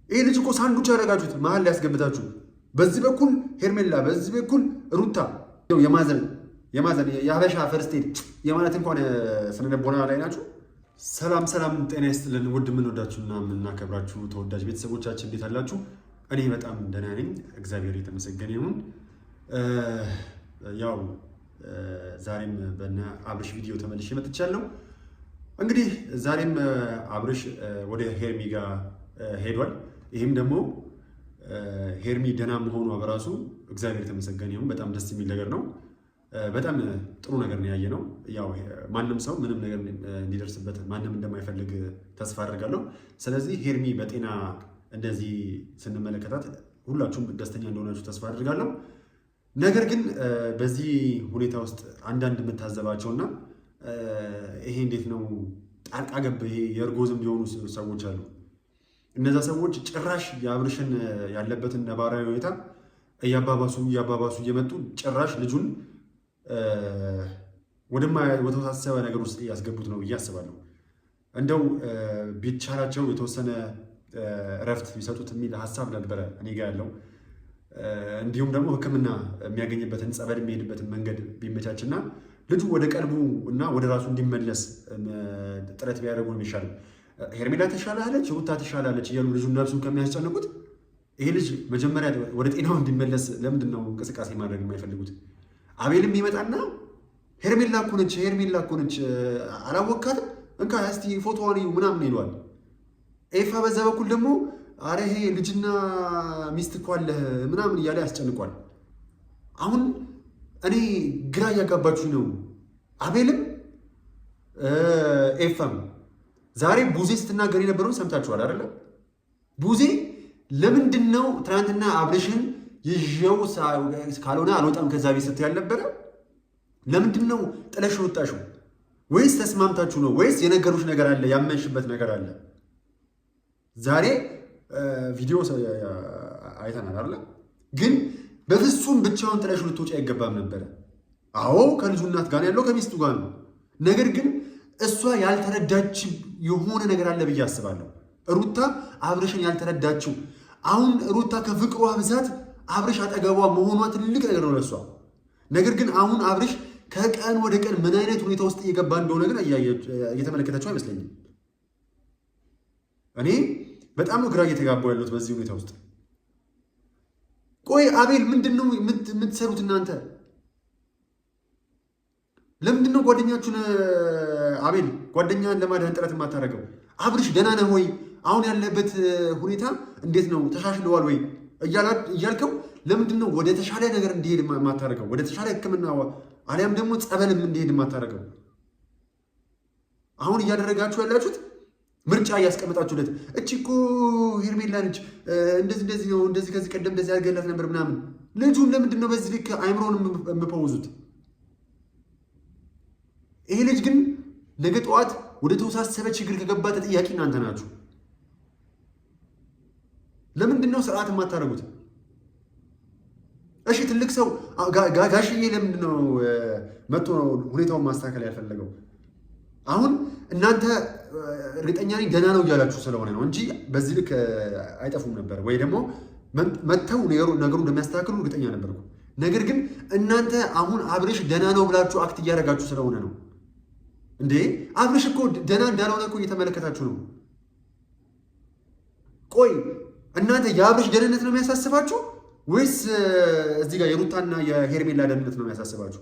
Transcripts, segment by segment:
ይሄ ልጅ እኮ ሳንዱች ያደረጋችሁት መሀል ላይ ያስገብታችሁ። በዚህ በኩል ሄርሜላ፣ በዚህ በኩል ሩታ የማዘን የሀበሻ ፈርስት ኤድ የማለት እንኳን ስነልቦና ላይ ናችሁ። ሰላም ጤና ይስጥልን ውድ የምንወዳችሁና የምናከብራችሁ ተወዳጅ ቤተሰቦቻችን እንዴት አላችሁ? እኔ በጣም ደህና ነኝ፣ እግዚአብሔር የተመሰገነ ይሁን። ያው ዛሬም በእነ አብርሽ ቪዲዮ ተመልሼ መጥቻለሁ። እንግዲህ ዛሬም አብርሽ ወደ ሄርሚ ጋር ሄዷል። ይህም ደግሞ ሄርሚ ደህና መሆኗ በራሱ እግዚአብሔር የተመሰገነ ይሁን፣ በጣም ደስ የሚል ነገር ነው። በጣም ጥሩ ነገር ነው ያየነው። ያው ማንም ሰው ምንም ነገር እንዲደርስበት ማንም እንደማይፈልግ ተስፋ አደርጋለሁ። ስለዚህ ሄርሚ በጤና እንደዚህ ስንመለከታት ሁላችሁም ደስተኛ እንደሆናችሁ ተስፋ አደርጋለሁ። ነገር ግን በዚህ ሁኔታ ውስጥ አንዳንድ የምታዘባቸውና ይሄ እንዴት ነው ጣልቃ ገብ ይሄ የእርጎዝም ሊሆኑ ሰዎች አሉ። እነዛ ሰዎች ጭራሽ የአብርሽን ያለበትን ነባራዊ ሁኔታ እያባባሱ እየመጡ ጭራሽ ልጁን ወደተወሳሰበ ነገር ውስጥ እያስገቡት ነው ብዬ አስባለሁ። እንደው ቢቻላቸው የተወሰነ እረፍት ቢሰጡት የሚል ሀሳብ ነበረ እኔ ጋ ያለው። እንዲሁም ደግሞ ሕክምና የሚያገኝበትን ጸበል የሚሄድበትን መንገድ ቢመቻችና ልጁ ወደ ቀልቡ እና ወደ ራሱ እንዲመለስ ጥረት ቢያደርጉ ነው የሚሻለው። ሄርሜላ ተሻላለች፣ ሩታ ተሻላለች እያሉ ልጁን ነፍሱን ከሚያስጨንቁት ይሄ ልጅ መጀመሪያ ወደ ጤናው እንዲመለስ ለምንድን ነው እንቅስቃሴ ማድረግ የማይፈልጉት? አቤልም ይመጣና ሄርሜላ እኮ ነች አላወካትም እንካ እስቲ ፎቶዋን እዩ ምናምን ይለዋል። ኤፋ በዛ በኩል ደግሞ አረ ይሄ ልጅና ሚስት እኮ አለ ምናምን እያለ ያስጨንቋል። አሁን እኔ ግራ እያጋባችሁ ነው። አቤልም ኤፋም ዛሬ ቡዜ ስትናገር የነበረውን ሰምታችኋል አይደለ? ቡዜ ለምንድን ነው ትናንትና አብርሽን ይዤው ካልሆነ አልወጣም ከዛ ቤት ስትይ ያልነበረ? ለምንድን ነው ጥለሽ ወጣሽው? ወይስ ተስማምታችሁ ነው? ወይስ የነገሩሽ ነገር አለ? ያመንሽበት ነገር አለ? ዛሬ ቪዲዮ አይተናል አይደለ? ግን በፍጹም ብቻውን ጥለሽ ልትወጪ አይገባም ነበረ። አዎ ከልጁ እናት ጋር ያለው ከሚስቱ ጋር ነው። ነገር ግን እሷ ያልተረዳች የሆነ ነገር አለ ብዬ አስባለሁ። ሩታ አብርሽን ያልተረዳችው አሁን ሩታ ከፍቅሯ ብዛት አብርሽ አጠገቧ መሆኗ ትልቅ ነገር ነው ለሷ። ነገር ግን አሁን አብርሽ ከቀን ወደ ቀን ምን አይነት ሁኔታ ውስጥ እየገባ እንደሆነ ግን እየተመለከታቸው አይመስለኝም። እኔ በጣም ግራ እየተጋባው ያለሁት በዚህ ሁኔታ ውስጥ። ቆይ አቤል ምንድን ነው የምትሰሩት እናንተ? ለምንድን ነው ጓደኛችሁን አቤል ጓደኛን ለማዳን ጥረት የማታደርገው? አብርሽ ደህና ነህ ወይ? አሁን ያለበት ሁኔታ እንዴት ነው? ተሻሽለዋል ወይ እያልከው ለምንድን ነው ወደ ተሻለ ነገር እንዲሄድ የማታደርገው? ወደ ተሻለ ሕክምና አሊያም ደግሞ ጸበልም እንዲሄድ የማታደርገው? አሁን እያደረጋችሁ ያላችሁት ምርጫ እያስቀመጣችሁለት፣ እቺ እኮ ሄርሜላ ነች እንደዚህ ነው እንደዚህ ከዚህ ቀደም እንደዚህ ያደርገላት ነበር ምናምን። ልጁን ለምንድን ነው በዚህ ልክ አይምሮን የምፈውዙት? ይሄ ልጅ ግን ነገ ጠዋት ወደ ተወሳሰበ ችግር ከገባ ተጠያቂ እናንተ ናችሁ። ለምንድን ነው ስርዓት የማታደርጉት? እሺ ትልቅ ሰው ጋሽዬ ለምንድን ነው መጥቶ ሁኔታውን ማስተካከል ያልፈለገው? አሁን እናንተ እርግጠኛ ነኝ ደህና ነው እያላችሁ ስለሆነ ነው እንጂ በዚህ ልክ አይጠፉም ነበር፣ ወይ ደግሞ መጥተው ነገሩ እንደሚያስተካክሉ እርግጠኛ ነበርኩ። ነገር ግን እናንተ አሁን አብርሽ ደህና ነው ብላችሁ አክት እያደረጋችሁ ስለሆነ ነው። እንዴ አብርሽ እኮ ደህና እንዳልሆነ እኮ እየተመለከታችሁ ነው። ቆይ እናንተ የአብርሽ ደህንነት ነው የሚያሳስባችሁ ወይስ እዚህ ጋር የሩታና የሄርሜላ ደህንነት ነው የሚያሳስባችሁ?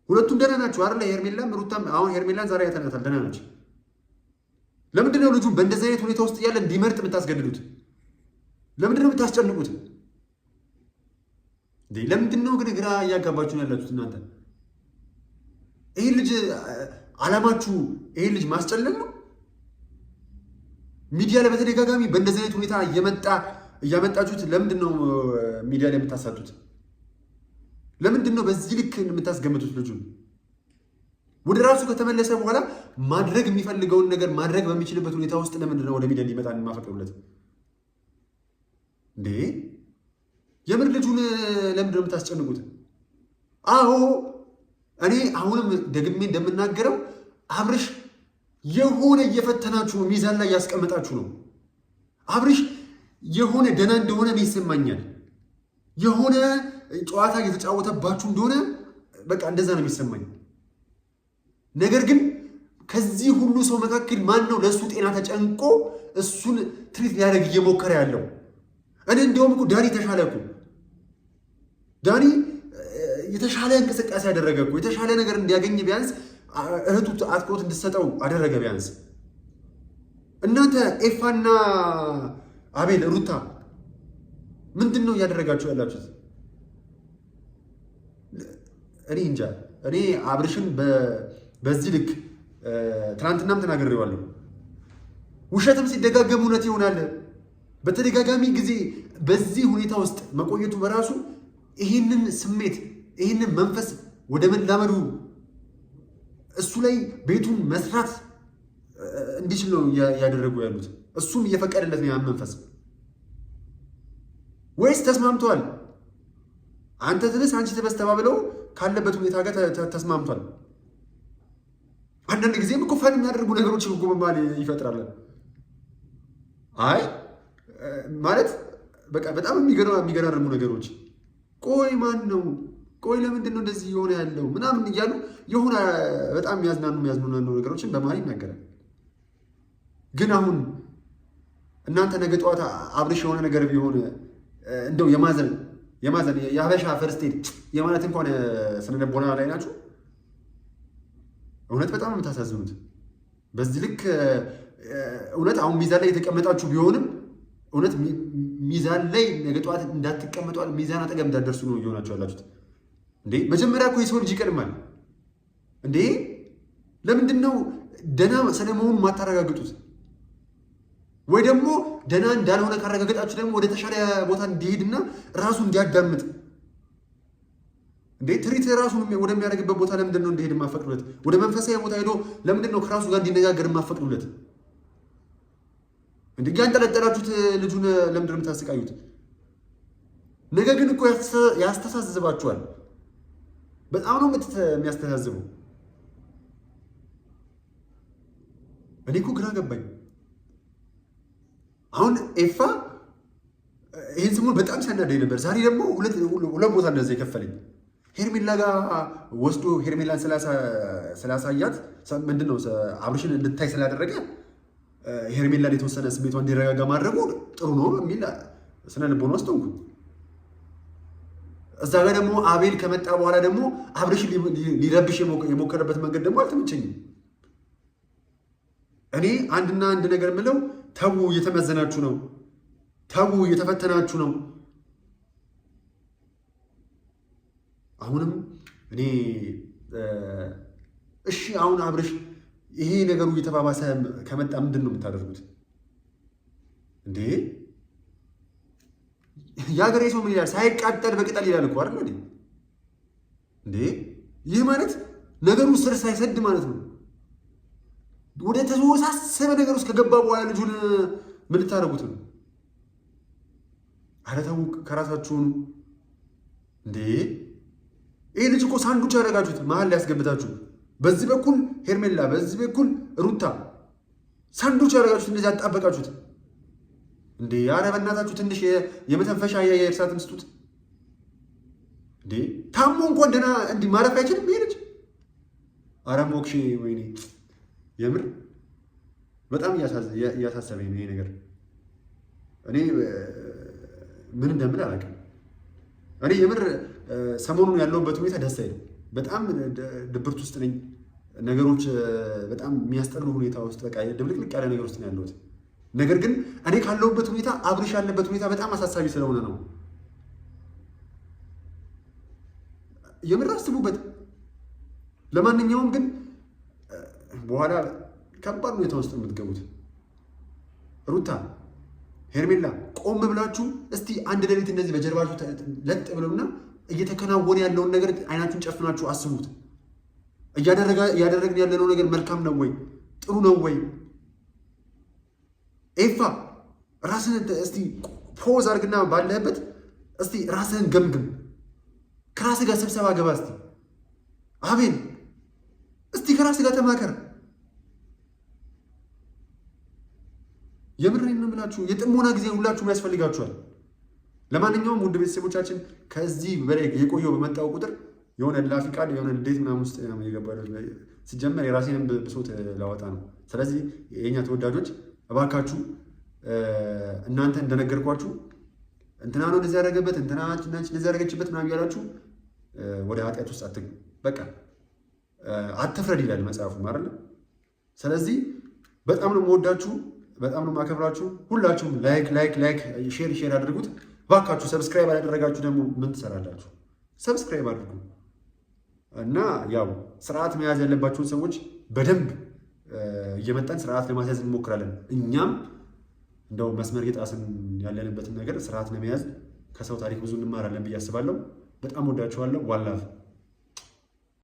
ሁለቱም ደህና ናችሁ አይደለ? ሄርሜላም ሩታም። አሁን ሄርሜላን ዛሬ አይተናታል፣ ደህና ናች። ለምንድን ነው ልጁን በእንደዚህ አይነት ሁኔታ ውስጥ እያለ እንዲመርጥ የምታስገድዱት? ለምንድን ነው የምታስጨንቁት? ለምንድን ነው ግን ግራ እያጋባችሁ ነው ያላችሁት እናንተ? ይህ ልጅ ዓላማችሁ ይህ ልጅ ማስጨለል ነው? ሚዲያ ላይ በተደጋጋሚ በእንደዚህ አይነት ሁኔታ እያመጣችሁት ለምንድን ነው ሚዲያ ላይ የምታሳጡት? ለምንድን ነው በዚህ ልክ የምታስገምቱት? ልጁን ወደ ራሱ ከተመለሰ በኋላ ማድረግ የሚፈልገውን ነገር ማድረግ በሚችልበት ሁኔታ ውስጥ ለምንድን ነው ወደ ሚዲያ እንዲመጣ የማፈቅዱለት? እንዴ የምር ልጁን ለምንድን ነው የምታስጨንቁት? አዎ እኔ አሁንም ደግሜ እንደምናገረው አብርሽ የሆነ እየፈተናችሁ ነው፣ ሚዛን ላይ ያስቀመጣችሁ ነው። አብርሽ የሆነ ደህና እንደሆነ እኔ ይሰማኛል። የሆነ ጨዋታ እየተጫወተባችሁ እንደሆነ በቃ እንደዛ ነው የሚሰማኝ። ነገር ግን ከዚህ ሁሉ ሰው መካከል ማን ነው ለእሱ ጤና ተጨንቆ እሱን ትሪት ሊያደርግ እየሞከረ ያለው? እኔ እንደውም እኮ ዳኒ ተሻለ እኮ ዳኒ የተሻለ እንቅስቃሴ ያደረገ እኮ የተሻለ ነገር እንዲያገኝ ቢያንስ እህቱ አትኩሮት እንድትሰጠው አደረገ ቢያንስ። እናንተ ኤፋና አቤል ሩታ ምንድን ነው እያደረጋችሁ ያላችሁት? እኔ እንጃ። እኔ አብርሽን በዚህ ልክ ትናንትናም ተናግሬዋለሁ። ውሸትም ሲደጋገም እውነት ይሆናል። በተደጋጋሚ ጊዜ በዚህ ሁኔታ ውስጥ መቆየቱ በራሱ ይህንን ስሜት ይህንን መንፈስ ወደ መላመዱ እሱ ላይ ቤቱን መስራት እንዲችል ነው እያደረጉ ያሉት። እሱም እየፈቀደለት ነው ያን መንፈስ። ወይስ ተስማምቷል? አንተ ትብስ አንቺ ትበስ ተባብለው ካለበት ሁኔታ ጋር ተስማምቷል። አንዳንድ ጊዜም እኮ ፈን የሚያደርጉ ነገሮች እኮ በመሃል ይፈጥራል። አይ ማለት በቃ በጣም የሚገራርሙ ነገሮች። ቆይ ማን ነው? ቆይ ለምንድን ነው እንደዚህ የሆነ ያለው ምናምን እያሉ የሆነ በጣም የሚያዝናኑ ነገሮችን በመሃል ይናገራል። ግን አሁን እናንተ ነገ ጠዋት አብርሽ የሆነ ነገር ቢሆን እንደው የማዘን የሀበሻ ፈርስት ኤድ የማለት እንኳን ስነልቦና ላይ ናችሁ። እውነት በጣም ነው የምታሳዝኑት። በዚህ ልክ እውነት አሁን ሚዛን ላይ የተቀመጣችሁ ቢሆንም እውነት ሚዛን ላይ ነገ ጠዋት እንዳትቀመጡ ሚዛን አጠገብ እንዳትደርሱ ነው እየሆናችሁ ያላችሁት። እንዴ መጀመሪያ እኮ የሰው ልጅ ይቀድማል እንዴ! ለምንድን ነው ደህና ስለመሆኑን ማታረጋግጡት? ወይ ደግሞ ደህና እንዳልሆነ ካረጋገጣችሁ ደግሞ ወደ ተሻለ ቦታ እንዲሄድና ራሱ እንዲያዳምጥ እንዴ ትሪት ራሱን ወደሚያደርግበት ቦታ ለምንድን ነው እንዲሄድ የማፈቅዱለት? ወደ መንፈሳዊ ቦታ ሄዶ ለምንድን ነው ከራሱ ጋር እንዲነጋገር የማፈቅዱለት? እንዴ ያንጠለጠላችሁት ልጁን ለምንድን ነው የምታሰቃዩት? ነገ ግን እኮ ያስተሳዝባችኋል። በጣም ነው የሚያስተሳዝበው። እኔ እኮ ግራ ገባኝ። አሁን ኤፋ ይህን ስሙን በጣም ሲያናደኝ ነበር። ዛሬ ደግሞ ሁለት ቦታ እንደዛ የከፈለኝ ሄርሜላ ጋር ወስዶ ሄርሜላን ስላሳያት ምንድን ነው አብርሽን እንድታይ ስላደረገ ሄርሜላን የተወሰነ ስሜቷ እንዲረጋጋ ማድረጉ ጥሩ ነው የሚል ስነ ልቦና ውስጥ ሆንኩ። እዛ ጋር ደግሞ አቤል ከመጣ በኋላ ደግሞ አብርሽን ሊረብሽ የሞከረበት መንገድ ደግሞ አልተመቸኝም። እኔ አንድና አንድ ነገር የምለው ተው፣ እየተመዘናችሁ ነው። ተው፣ እየተፈተናችሁ ነው። አሁንም እኔ እሺ አሁን አብርሽ ይሄ ነገሩ እየተባባሰ ከመጣ ምንድን ነው የምታደርጉት እንዴ? የሀገሬ ሰው ምን ይላል? ሳይቃጠል በቅጠል ይላል እኮ አይደል እንዴ? ይህ ማለት ነገሩ ስር ሳይሰድ ማለት ነው። ወደ ተወሳሰበ ነገር ውስጥ ከገባ በኋላ ልጁን ምን ልታደርጉት ነው? ኧረ ተው ከራሳችሁን እንዴ! ይሄ ልጅ እኮ ሳንዱች ያደረጋችሁት መሀል ላይ ያስገብታችሁ፣ በዚህ በኩል ሄርሜላ፣ በዚህ በኩል ሩታ፣ ሳንዱች ያደረጋችሁት እንደዚህ ያጣበቃችሁት እንዴ! ኧረ በእናታችሁ ትንሽ የመተንፈሻ የአየር ሰዓትም ስጡት እንዴ! ታሞ እንኳን ደህና እንዲህ ማረፍ አይችልም ይሄ ልጅ። ኧረ ሞክሼ ወይኔ የምር በጣም እያሳሰበኝ ነው ይሄ ነገር። እኔ ምን እንደምል አላውቅም። እኔ የምር ሰሞኑን ያለውበት ሁኔታ ደስ አይልም። በጣም ድብርት ውስጥ ነኝ። ነገሮች በጣም የሚያስጠሉ ሁኔታ ውስጥ በቃ ድብልቅልቅ ያለ ነገር ውስጥ ነው ያለሁት። ነገር ግን እኔ ካለሁበት ሁኔታ አብርሽ ያለበት ሁኔታ በጣም አሳሳቢ ስለሆነ ነው። የምር አስቡበት። ለማንኛውም ግን በኋላ ከባድ ሁኔታ ውስጥ የምትገቡት ሩታ፣ ሄርሜላ ቆም ብላችሁ እስቲ አንድ ሌሊት እንደዚህ በጀርባችሁ ለጥ ብለውና እየተከናወነ ያለውን ነገር አይናችሁን ጨፍናችሁ አስቡት። እያደረግን ያለነው ነገር መልካም ነው ወይ? ጥሩ ነው ወይ? ኤፋ ራስህን እስቲ ፖዝ አድርግና ባለህበት እስቲ ራስህን ገምግም። ከራስህ ጋር ስብሰባ ገባ። እስቲ አቤል እስቲ ከራስህ ጋር ተማከር። የምሬን ነው የምላችሁ። የጥሞና ጊዜ ሁላችሁም ያስፈልጋችኋል። ለማንኛውም ውድ ቤተሰቦቻችን ከዚህ በላይ የቆየው በመጣው ቁጥር የሆነ ላፊ ቃል የሆነ እንዴት ምናምን ውስጥ የገባለው ሲጀመር የራሴንም ብሶት ላወጣ ነው። ስለዚህ የኛ ተወዳጆች እባካችሁ እናንተ እንደነገርኳችሁ እንትና ነው እንደዚህ ያደረገበት እንትና እንደዚህ ያደረገችበት ምናምን እያላችሁ ወደ ኃጢአት ውስጥ አትግቡ። በቃ አትፍረድ ይላል መጽሐፉ አይደል? ስለዚህ በጣም ነው የምወዳችሁ፣ በጣም ነው የማከብራችሁ። ሁላችሁም ላይክ ሼር አድርጉት ባካችሁ። ሰብስክራይብ ያላደረጋችሁ ደግሞ ምን ትሰራላችሁ? ሰብስክራይብ አድርጉ እና ያው ስርዓት መያዝ ያለባቸውን ሰዎች በደንብ እየመጣን ስርዓት ለማስያዝ እንሞክራለን። እኛም እንደው መስመር የጣስን ያለንበትን ነገር ስርዓት ለመያዝ ከሰው ታሪክ ብዙ እንማራለን ብዬ አስባለሁ። በጣም ወዳችኋለሁ። ዋላፍ